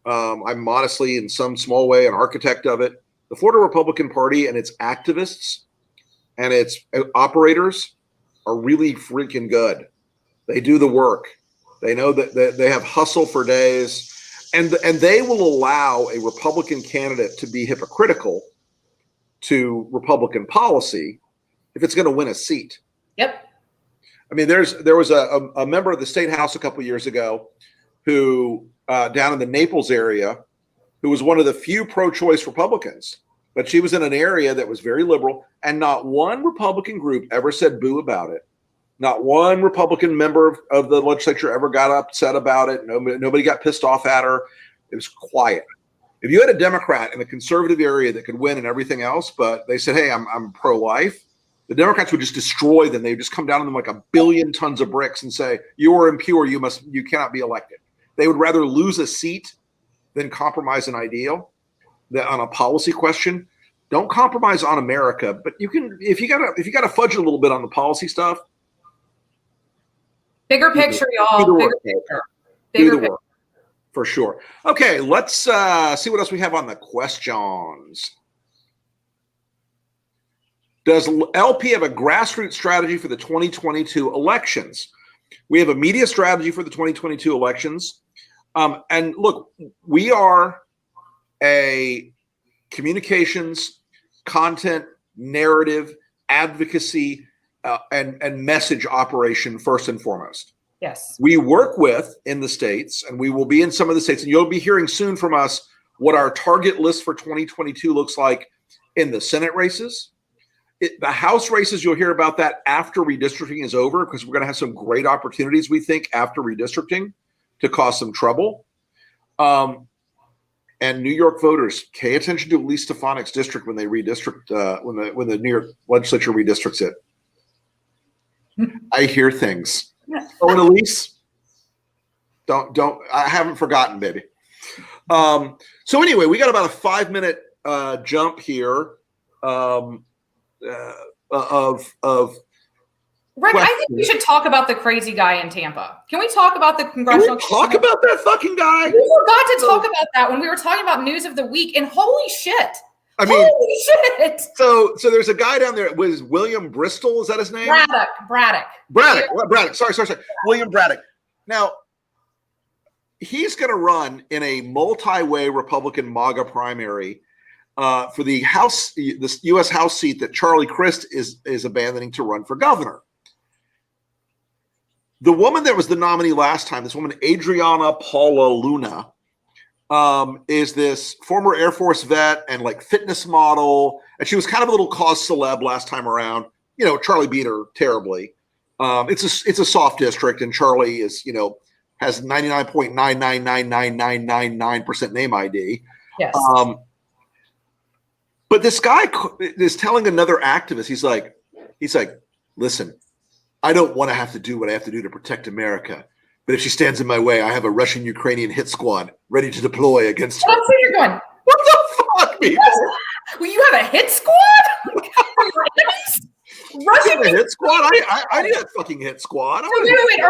I'm modestly, in some small way, an architect of it. The Florida Republican Party and its activists and its operators are really freaking good. They do the work. They know that they have hustle for days, and they will allow a Republican candidate to be hypocritical to Republican policy if it's going to win a seat. Yep. I mean, there was a member of the state house a couple of years ago who down in the Naples area, who was one of the few pro-choice Republicans, but she was in an area that was very liberal, and not one Republican group ever said boo about it. Not one Republican member of the legislature ever got upset about it. Nobody got pissed off at her. It was quiet. If you had a Democrat in a conservative area that could win and everything else, but they said, hey, I'm pro-life, the Democrats would just destroy them. They would just come down on them like a billion tons of bricks and say, you are impure. You cannot be elected. They would rather lose a seat than compromise an ideal on a policy question. Don't compromise on America, but you can, if you gotta fudge a little bit on the policy stuff. Bigger picture, y'all. Bigger picture. Do the work, for sure. Okay, let's see what else we have on the questions. Does LP have a grassroots strategy for the 2022 elections? We have a media strategy for the 2022 elections. And look, we are a communications, content, narrative, advocacy, and message operation first and foremost. Yes. We work with in the states, and we will be in some of the states, and you'll be hearing soon from us what our target list for 2022 looks like in the Senate races. The House races, you'll hear about that after redistricting is over, because we're going to have some great opportunities, we think, after redistricting to cause some trouble. And New York voters, pay attention to Elise Stefanik's district when they redistrict, when the New York legislature redistricts it. I hear things. Oh, and Elise, don't. I haven't forgotten, baby. So anyway, we got about a 5-minute jump here of Rick, I think we should talk about the crazy guy in Tampa. Can we talk about the congressional? Can we talk about that fucking guy? We forgot to talk about that when we were talking about news of the week. And holy shit! I mean, holy shit! So there's a guy down there. Was William Bristol? Is that his name? Braddock. Sorry. William Braddock. Now, he's going to run in a multi-way Republican MAGA primary for the U.S. House seat that Charlie Crist is abandoning to run for governor. The woman that was the nominee last time, this woman, Adriana Paula Luna, is this former Air Force vet and like fitness model. And she was kind of a little cause celeb last time around. You know, Charlie beat her terribly. It's a soft district, and Charlie is, has 99.9999999% name ID. Yes. But this guy is telling another activist, he's like, listen, I don't want to have to do what I have to do to protect America. But if she stands in my way, I have a Russian-Ukrainian hit squad ready to deploy against her. That's where you're going. What the fuck, people? Well, you have a hit squad? Russian hit squad? I need a fucking hit squad. Wait.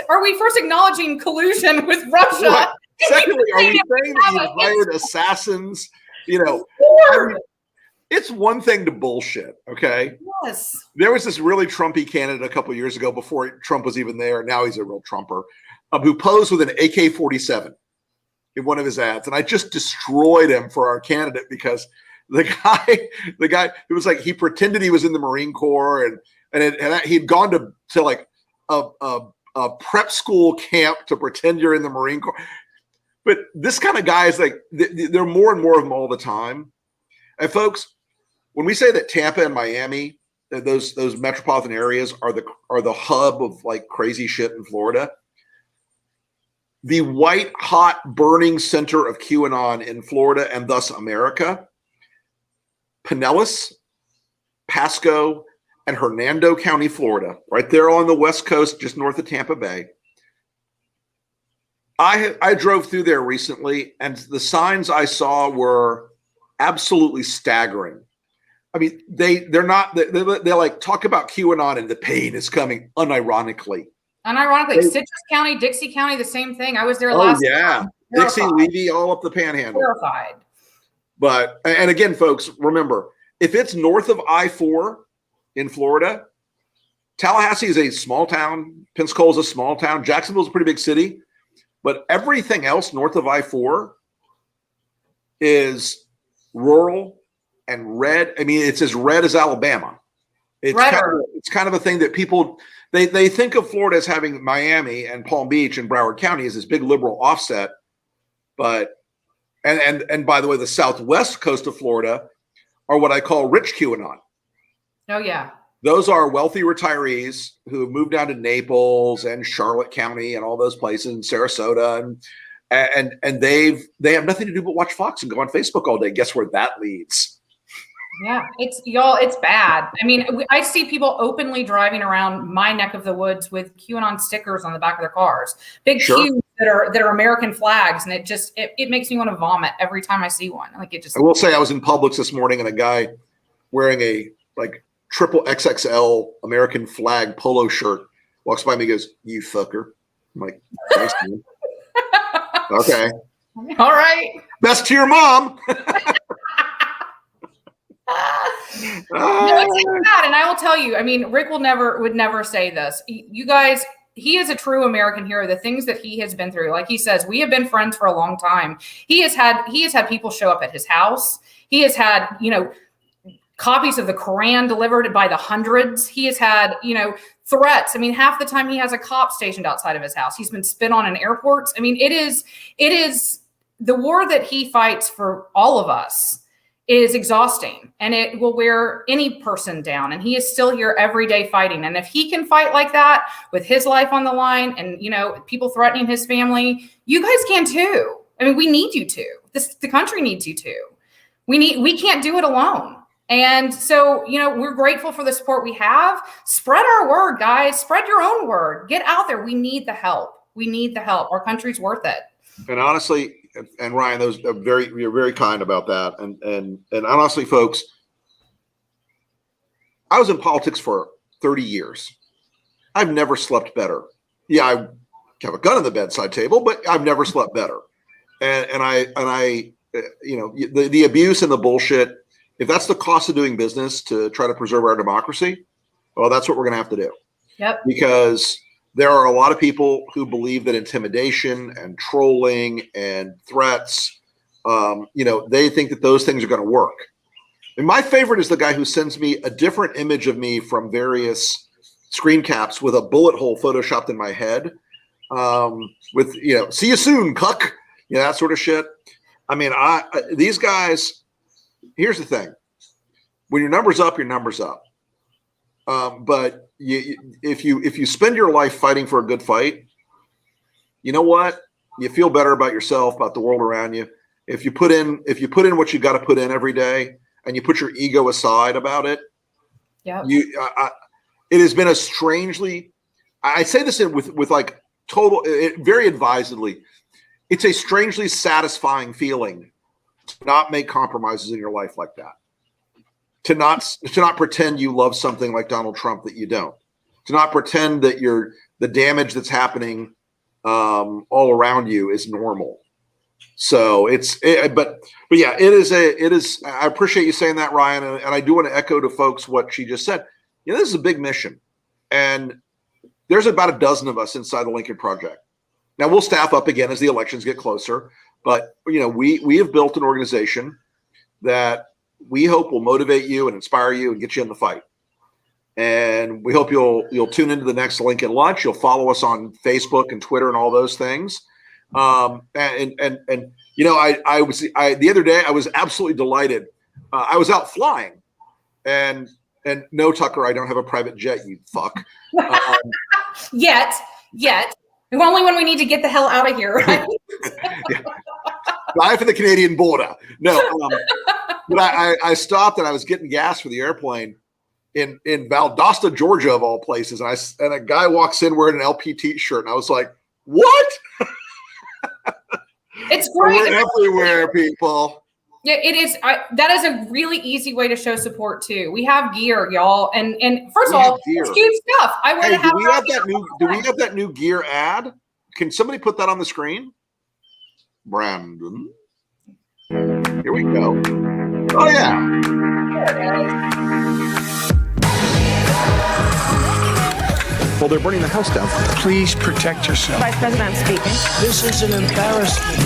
Are we first acknowledging collusion with Russia? What? Secondly, are we saying that you hired assassins? It's one thing to bullshit, okay? Yes. There was this really Trumpy candidate a couple of years ago before Trump was even there. Now he's a real Trumper, who posed with an AK-47 in one of his ads. And I just destroyed him for our candidate because the guy, it was like he pretended he was in the Marine Corps and he'd gone to like a prep school camp to pretend you're in the Marine Corps. But this kind of guy is like, there are more and more of them all the time. And folks, when we say that Tampa and Miami, those metropolitan areas are the hub of like crazy shit in Florida, the white hot burning center of QAnon in Florida and thus America, Pinellas, Pasco, and Hernando County, Florida, right there on the West Coast, just north of Tampa Bay. I drove through there recently, and the signs I saw were absolutely staggering. I mean, they like talk about QAnon and the pain is coming unironically. Citrus County, Dixie County, the same thing. I was there last time. Dixie, Levy, all up the panhandle. Terrified. But, and again, folks, remember, if it's north of I-4 in Florida, Tallahassee is a small town. Pensacola is a small town. Jacksonville is a pretty big city. But everything else north of I-4 is rural and red. I mean, it's as red as Alabama. It's kind of a thing that people, they think of Florida as having Miami and Palm Beach and Broward County as this big liberal offset. But, and by the way, the southwest coast of Florida are what I call rich QAnon. Oh, yeah. Those are wealthy retirees who have moved down to Naples and Charlotte County and all those places, and Sarasota, and they have nothing to do but watch Fox and go on Facebook all day. Guess where that leads? Yeah, it's bad. I mean, I see people openly driving around my neck of the woods with QAnon stickers on the back of their cars, big Qs that are American flags, and it makes me want to vomit every time I see one. Like it just. I will say I was in Publix this morning, and a guy wearing a like triple XXL American flag polo shirt walks by me and goes, "You fucker." I'm like, thanks, man. Okay. All right. Best to your mom. No, it's bad. And I will tell you, I mean, Rick would never say this. You guys, he is a true American hero. The things that he has been through, like he says, we have been friends for a long time. He has had people show up at his house. He has had, copies of the Quran delivered by the hundreds. He has had, threats. I mean, half the time he has a cop stationed outside of his house. He's been spit on in airports. I mean, it is the war that he fights for all of us is exhausting, and it will wear any person down. And he is still here every day fighting. And if he can fight like that with his life on the line and, people threatening his family, you guys can too. I mean, we need you to. The country needs you to. We can't do it alone. And so, we're grateful for the support we have. Spread our word, guys. Spread your own word. Get out there. We need the help. Our country's worth it. And honestly, and Ryan, you're very kind about that. And honestly, folks, I was in politics for 30 years. I've never slept better. Yeah, I have a gun on the bedside table, but I've never slept better. And I, you know, the abuse and the bullshit, if that's the cost of doing business to try to preserve our democracy, well, that's what we're going to have to do. Yep. Because there are a lot of people who believe that intimidation and trolling and threats, you know, they think that those things are going to work. And my favorite is the guy who sends me a different image of me from various screen caps with a bullet hole photoshopped in my head, with, you know, see you soon, cuck, you know, that sort of shit. I mean, these guys, here's the thing. When your number's up, your number's up. But if you spend your life fighting for a good fight, you know what? You feel better about yourself, about the world around you. If you put in what you got to put in every day, and you put your ego aside about it, yeah. It has been a strangely, I say this with like total, very advisedly, it's a strangely satisfying feeling to not make compromises in your life like that. To not pretend you love something like Donald Trump that you don't. To not pretend that the damage that's happening all around you is normal. So but yeah, it is. I appreciate you saying that, Ryan, and I do want to echo to folks what she just said. You know, this is a big mission, and there's about a dozen of us inside the Lincoln Project. Now we'll staff up again as the elections get closer, but you know, we have built an organization that we hope will motivate you and inspire you and get you in the fight. And we hope you'll tune into the next Lincoln Lunch. You'll follow us on Facebook and Twitter and all those things. And you know, the other day I was absolutely delighted. I was out flying, and no, Tucker, I don't have a private jet, you fuck. Yet. Only when we need to get the hell out of here, right? Yeah. Fly for the Canadian border. No, but I stopped and I was getting gas for the airplane in Valdosta, Georgia, of all places. And a guy walks in wearing an LPT shirt, and I was like, what? It's great. We're everywhere, people. Yeah, it is. That is a really easy way to show support too. We have gear, y'all, and first of all, it's cute stuff. I wear do we have that new gear ad? Can somebody put that on the screen? Brandon, here we go. Oh yeah. Well, they're burning the house down. Please protect yourself. Vice President speaking. This is an embarrassment.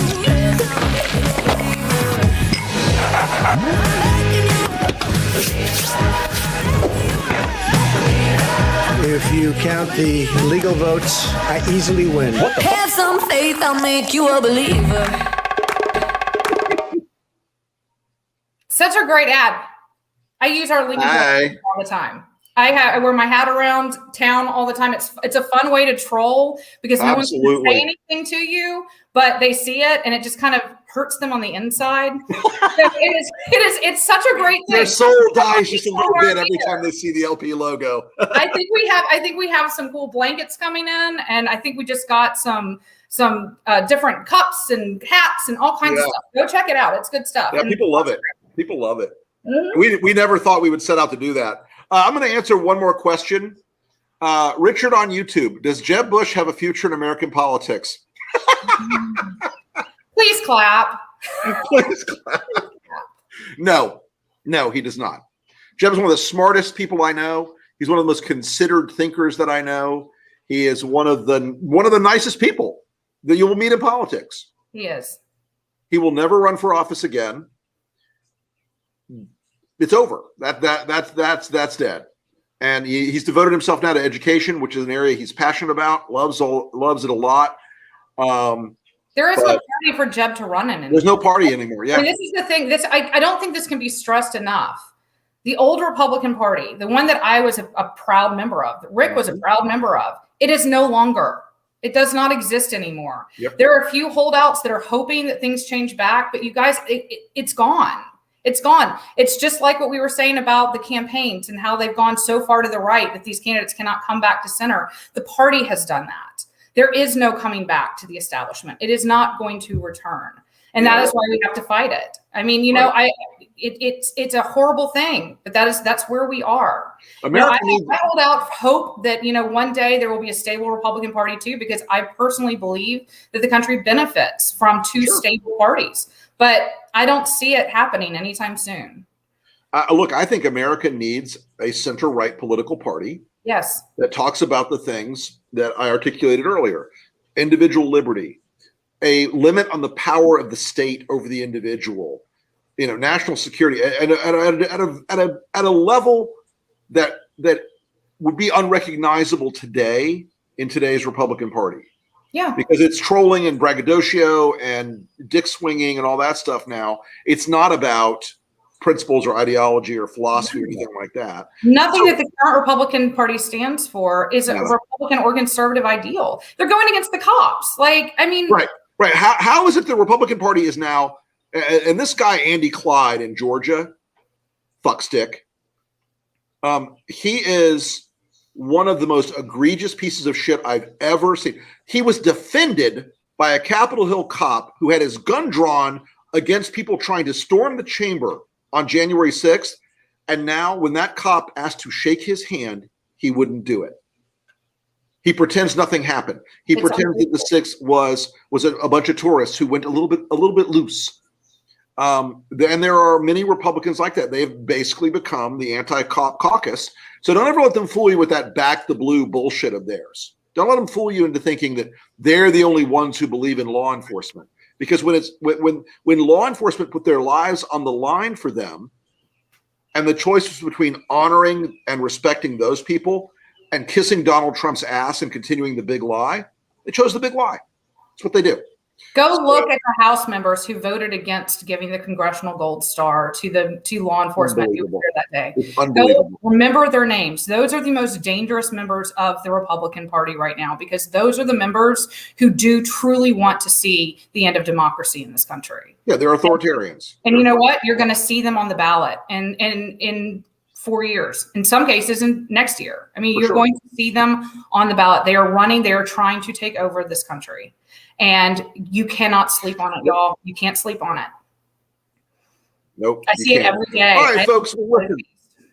If you count the legal votes, I easily win. Have some faith, I'll make you a believer. Such a great ad. I use our legal votes all the time. I wear my hat around town all the time. It's a fun way to troll because no one's going to say anything to you, but they see it and it just kind of hurts them on the inside. It's such a great thing. Their soul dies just a little bit every time they see the LP logo. I think we have some cool blankets coming in, and I think we just got some different cups and hats and all kinds of stuff. Go check it out. It's good stuff. Yeah, people love it. People love it. Mm-hmm. We never thought we would set out to do that. I'm going to answer one more question. Richard on YouTube, does Jeb Bush have a future in American politics? Please clap. Please clap. No, he does not. Jeb is one of the smartest people I know. He's one of the most considered thinkers that I know. He is one of the nicest people that you will meet in politics. He is. He will never run for office again. It's over. That's dead. And he's devoted himself now to education, which is an area he's passionate about. Loves it a lot. There is no party for Jeb to run in. There's no party anymore. Yeah. And this is the thing. I don't think this can be stressed enough. The old Republican Party, the one that I was a proud member of, that Rick was a proud member of, it is no longer. It does not exist anymore. Yep. There are a few holdouts that are hoping that things change back, but you guys, it's gone. It's gone. It's just like what we were saying about the campaigns and how they've gone so far to the right that these candidates cannot come back to center. The party has done that. There is no coming back to the establishment. It is not going to return. And that is why we have to fight it. I mean, you know, it's a horrible thing, but that's where we are. America I hold out hope that, you know, one day there will be a stable Republican Party too, because I personally believe that the country benefits from two stable parties, but I don't see it happening anytime soon. Look, I think America needs a center-right political party. Yes. That talks about the things that I articulated earlier: individual liberty, a limit on the power of the state over the individual, you know, national security, at a level that would be unrecognizable today in today's Republican Party. Yeah. Because it's trolling and braggadocio and dick swinging and all that stuff now. It's not about principles or ideology or philosophy or anything like that. Nothing that the current Republican Party stands for is a Republican or conservative ideal. They're going against the cops. Like, I mean, right. How is it the Republican Party is now, and this guy Andy Clyde in Georgia, fuckstick, he is one of the most egregious pieces of shit I've ever seen. He was defended by a Capitol Hill cop who had his gun drawn against people trying to storm the chamber on January 6th. And now when that cop asked to shake his hand, he wouldn't do it. He pretends nothing happened. He pretends that the 6th was a bunch of tourists who went a little bit loose. And there are many Republicans like that. They've basically become the anti-cop caucus. So don't ever let them fool you with that back the blue bullshit of theirs. Don't let them fool you into thinking that they're the only ones who believe in law enforcement. Because when law enforcement put their lives on the line for them, and the choice was between honoring and respecting those people and kissing Donald Trump's ass and continuing the big lie, they chose the big lie. That's what they do. Go look at the House members who voted against giving the Congressional Gold Star to law enforcement who were there that day. Go remember their names. Those are the most dangerous members of the Republican Party right now, because those are the members who do truly want to see the end of democracy in this country. Yeah, they're authoritarians. And you know what? You're going to see them on the ballot in 4 years, in some cases in next year. I mean, you're going to see them on the ballot. They are running. They are trying to take over this country. And you cannot sleep on it, y'all. You can't sleep on it. Nope. I see it every day. All right, folks. Listen,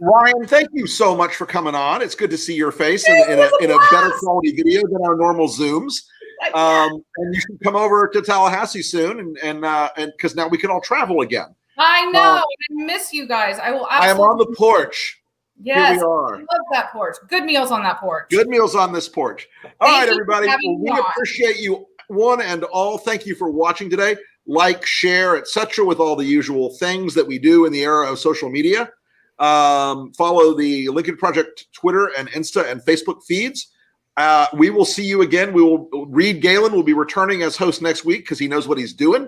Ryan, thank you so much for coming on. It's good to see your face in a better quality video than our normal Zooms. And you should come over to Tallahassee soon, and because now we can all travel again. I know. I miss you guys. I will. I am on the porch. Yes, here we are. I love that porch. Good meals on that porch. Good meals on this porch. All right, everybody. We appreciate you one and all. Thank you for watching today. Like, share, etc., with all the usual things that we do in the era of social media. Follow the Lincoln Project Twitter and Insta and Facebook feeds. We will see you again. Reed Galen will be returning as host next week because he knows what he's doing.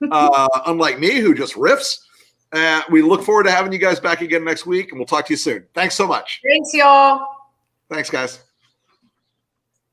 Unlike me, who just riffs. We look forward to having you guys back again next week, and we'll talk to you soon. Thanks so much. Thanks, y'all. Thanks, guys.